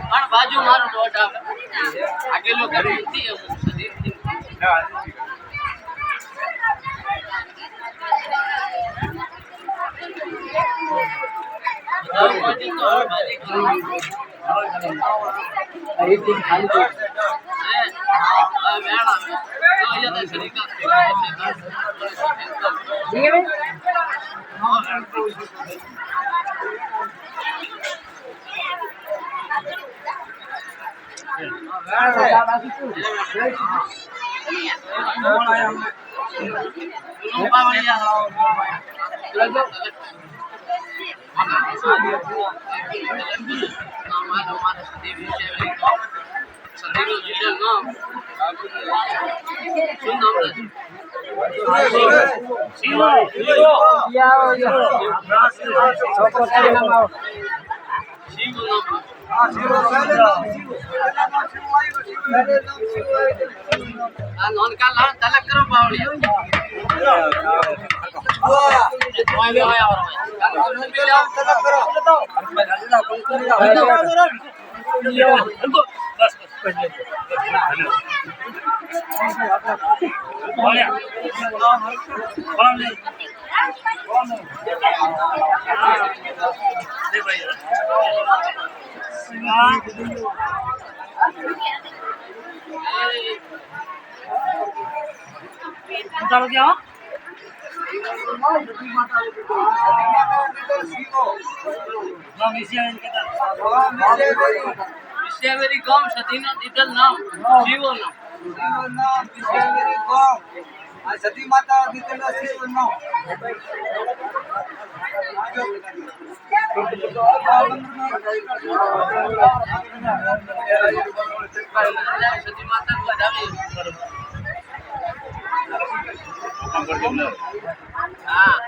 પણ બાજુ મારો દોઢ આવે આગેલો ઘરે હતી હું સદી તલક કરો क्या विषयवेरी गांव सतीना दिदल नाम जीवो नाम विषयवेरी गांव आ सती माता दिदल जीवो नाम सती माता को बधावी हां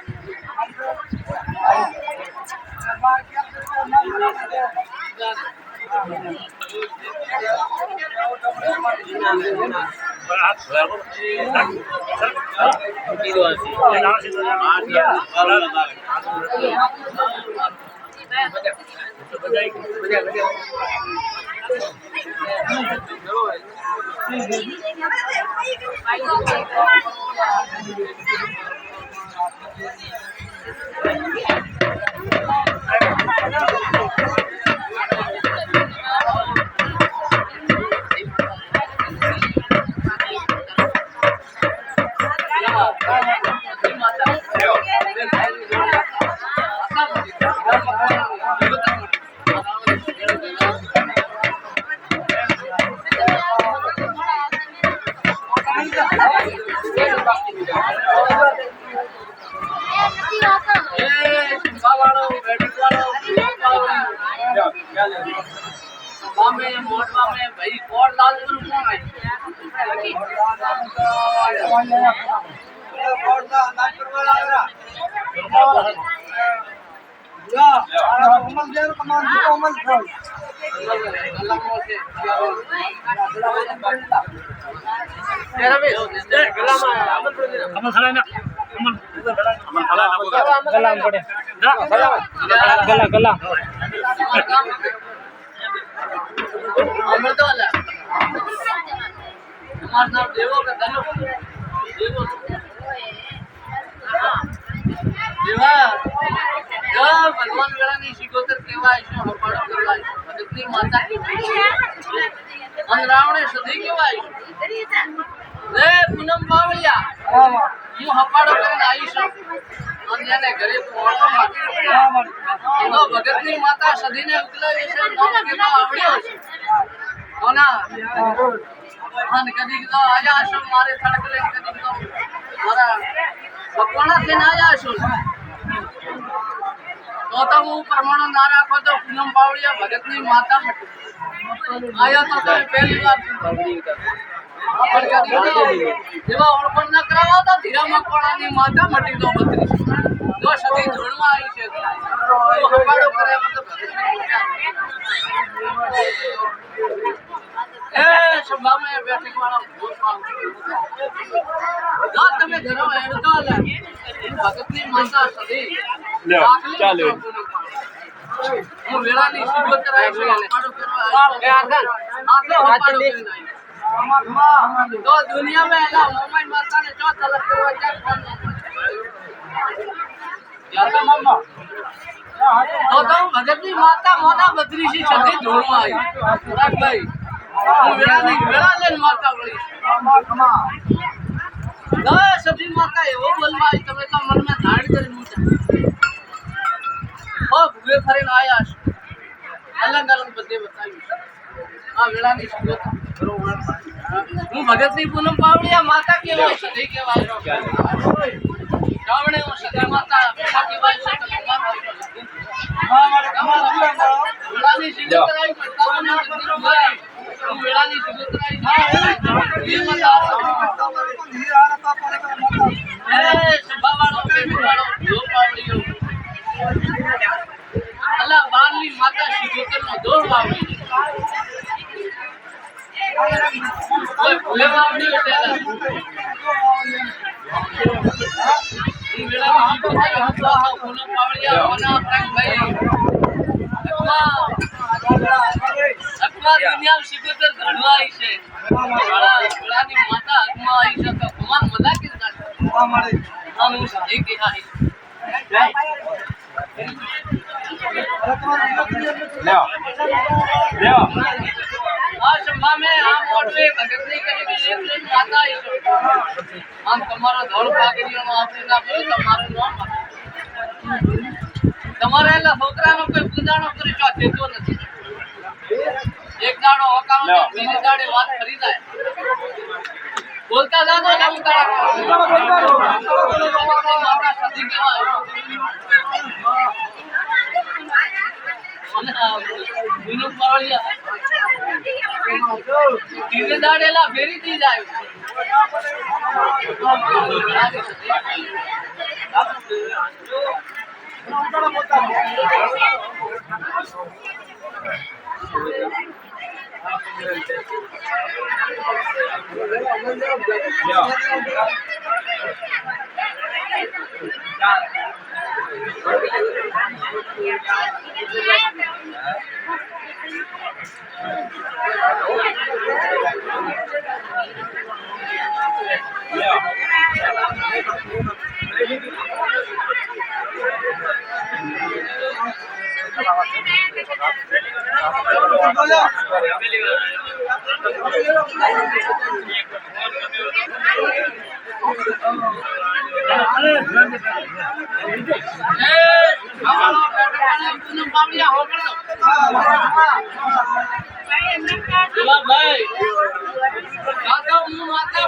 मोटवा में भाई कोड लाल करू कौन है कोड का लाल करवाला आरा या कमल देव कमान कमल खोल अल्लाह को से तेरा भी गला में अमल पड़ दे अमल खड़ा ना अमल खड़ा गला में पड़े गला गला अमृत वाला हमारा नाम देवो का धनो देवो देवा जो भगवान गणा ની શિકોતર કેવાય છે હપાડો કરવાય ભગતની માતા અને રાવણે સધી કેવાય રે પૂનમ બાવળિયા હું હપાડો કરીને આવી છું અને એને ઘરે પહોંચો એનો ભગતની માતા સધીને ઉકલાવી છે નામ કેનો આવડ્યો છે કોના અને કદી તો આયા છો મારે થડકલે કદી તો મારા ભગવાના થી ના આયા છો तो वो परमाण ना राखो तो पूनम बावड़िया भगतनी माता आया तो पहली बार जेवा ओळखण न करावा तो धीरा मकवाणानी माता मटी तो बतरी जो सदी धूणमा आई छे तो हपाडो करे मतलब ए सभा में बैठक वाला बहुत ना तमे घरो हेडता ले भगतनी माता सदी ચાલે હું વેળાની સિગોતર આવી છું હપાડો કરવા તો દુનિયામાં એલા મોમાઈ માતાને ચો તલબ કરવા જાય ફોન તો ભગતની માતા મોના બદ્રીશી છતી ધોળમાં આવી રાખભાઈ હું વેળાની વેળા લઈને માતા વળી સતી માતા એવો બોલવા આવી તમે તો મનમાં ધારણ કરી મૂક્યા ભૂલે ફરીને આયા છો અલગ અલગ બધે બતાવ્યું આ વેળાની સિગોતર હું ભગતની પૂનમ પાવડિયા માતા કેવાય છે નહીં કેવાય ગામડે હું સતી માતા પિતા કેવાય છે તો વેળાની સિગોતર આવી પડતા હું વેળાની સિગોતર આવી સભાવાળો પેટવાળો જો પાવડિયો અલ્લા બારની માતા સિગોતરનો દોર વાવડી કોઈ ભૂલે વાવડી એટલે વેળાની સિગોતર હતો પૂનમ પાવડિયા ઓના પ્રાગભાઈ અકમા દુનિયા સિગોતર ઘડવા આવી છે વેળાની માતા અકમા આવી છે તો ભગવાન મજા કે હું સહી કે આવી આ સભા મે આ મોટે ભગતની કરી એક માતા આવી છે આમ તમારો ધોળ પાઘડીઓનો આશીર્વાદ બોલો તમારું નામ તમારે એલા છોકરાનો કોઈ પૂજાણો કરી ચો દેતો નથી એક દાડો હોકાણો બીજી દાડે વાત કરી જાય બોલતા જાતો જમ માતા સતી કહેવાય વિનુ પાવડિયા બીજે દાડેલા ફેરી થી જાય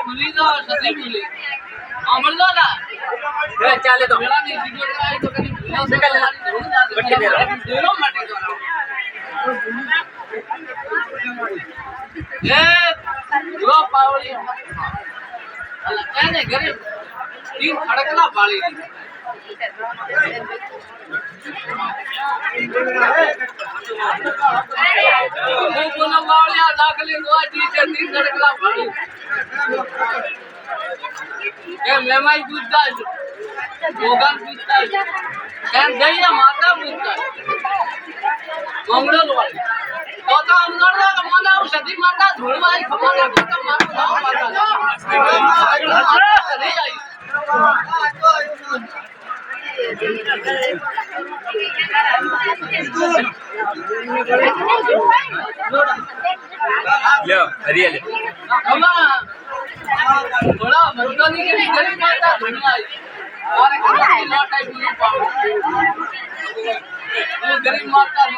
ભૂલી જાઓ સતી ભૂલી સાંભળજો ના ચાલે તો વેળાની સિગોતર આવી તો કદી પાવળી એને ઘરે તીન ખડકલા પાળી દાખલી તીન ખડકલા પાળી મેમાઈ પૂછતા ભોગાન પૂછતા એમ જઈએ માતા પૂછતા મંગળ વાળી તો અમદાર મને સતી માતા ધોળવા ખબર તો મારું નામ માતા નહીં આવી હરિયાલે થોડા મંદોની કે ગરીબ માતા ધોળવા મારે કદી લોટાઈ પૂરી પાવ હું ગરીબ માતા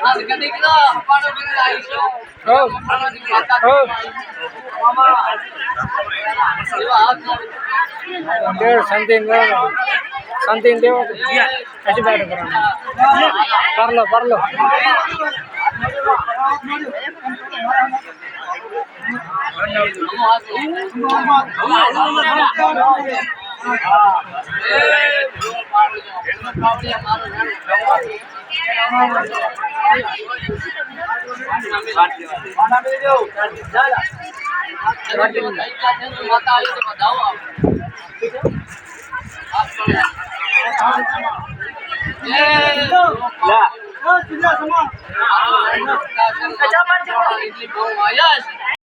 આ કદી કદા હપાડો કરી આવી છો હપાડોની માતા મામા એવા હાથ देव शांति देव ऐसी बात कर लो માતા એટલી બહુ આયા છે